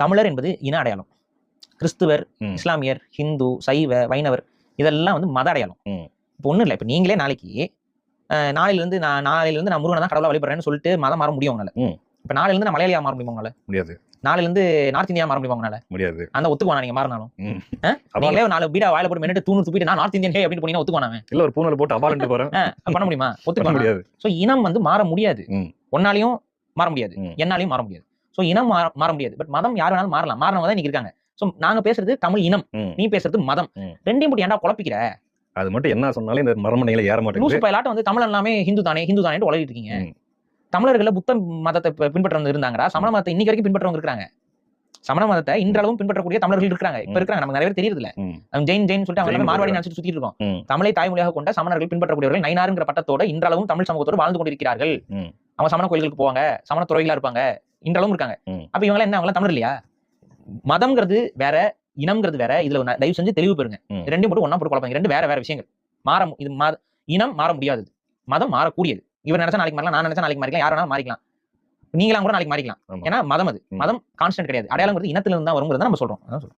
தமிழர் என்பது இன அடையாளம். கிறிஸ்துவர், இஸ்லாமியர், ஹிந்து, சைவ, வைணவர் இதெல்லாம் வந்து மத அடையாளம். இப்போ ஒன்றும் இல்லை. இப்போ நீங்களே நாளைக்கு நாளையிலிருந்து நான் முருகனை தான் கடவுளா வழிபடுறேன்னு சொல்லிட்டு மதம் மாற முடியும் உங்களால. இப்போ நாளையிலிருந்து நான் மலையாளியா மாற முடியுமா உங்களால? முடியாது. நாளையிலிருந்து நார்த் இந்தியா மாற முடியுமா உங்களால? முடியாது. அந்த ஒத்துக்குவானா நீங்க மாறினாலும்? நீங்களே 4 பீடா வாயில போட்டு மென்னுட்டு தூணு துப்பிட்டு நான் நார்த் இந்தியன் அப்படின்னு போனீங்கன்னா ஒத்துக்குவானே? இல்ல ஒரு பூனல போட்டு அபாலண்ட் போறேன் பண்ண முடியுமா? ஒத்துக்க முடியாது. ஸோ இனம் வந்து மாற முடியாது. ஒன்னாலையும் மாற முடியாது, என்னாலையும் மாற முடியாது. ஸோ இனம் மாற முடியாது. பட் மதம் யார் வேணாலும் மாறலாம். மாறினவங்க தான் இன்னைக்கு இருக்காங்க. ஸோ நாங்க பேசுறது தமிழ் இனம், நீ பேசுறது மதம். ரெண்டையும் போட்டு ஏன்டா குழப்பிக்கிற? அது மட்டும் என்ன சொன்னாலும் இந்த மரமண்டையில ஏற மாட்டேங்குது. லூசு பையலாட்டம் வந்து தமிழ் எல்லாமே ஹிந்து தானே ஹிந்து தானே உலகிட்டு இருக்கீங்க. தமிழர்கள புத்த மதத்தை பின்பற்றவங்க இருந்தாங்கடா. சமண மதத்தை இன்னைக்கு வரைக்கும் பின்பற்றவங்க இருக்காங்க. சமண மதத்தை இன்றளவும் பின்பற்றக்கூடிய தமிழர்கள் இருக்காங்க. இப்ப இருக்காங்க. நமக்கு நிறைய பேர் தெரியறது இல்ல. ஜெயின் சொல்லிட்டு அவங்க மார்வாடி நினைச்சிட்டு சுத்திட்டு இருக்கோம். தமிழை தாய்மொழியாக கொண்ட சமணர்கள் பின்பற்றக்கூடியவர்கள் நைனாருங்கிற பட்டத்தோட இன்றளவும் தமிழ் சமூகத்தோடு வாழ்ந்து கொண்டிருக்கிறார்கள். அவங்க சமண கோயில்களுக்கு போவாங்க, சமண துறவிகளா இருப்பாங்க, இன்றளவும் இருக்காங்க. அப்ப இவங்க என்ன அவங்க தமிழ் இல்லையா? மதம்ங்கிறது வேற, இனம்ங்கிறது வேற. இதுல தயவு செஞ்சு தெளிவு பெறுங்க. ரெண்டையும் போட்டு ஒண்ணா போட்டு குழப்பங்க. ரெண்டு வேற விஷயங்கள். இனம் மாற முடியாது, மதம் மாறக்கூடியது. இவர் நினைச்சா நாளைக்கு மாறலாம், நான் நினைச்சா நாளைக்கு மாறிக்கலாம், யார் வேணாலும் மாறிக்கலாம். நீங்களாம் கூட நாளைக்கு மாறிக்கலாம். ஏன்னா மதம் அது. மதம் கான்ஸ்டன்ட் கிடையாது. அடையாளங்கிறது இனத்துல இருந்து தான் வருங்கிறத நம்ம சொல்றோம்.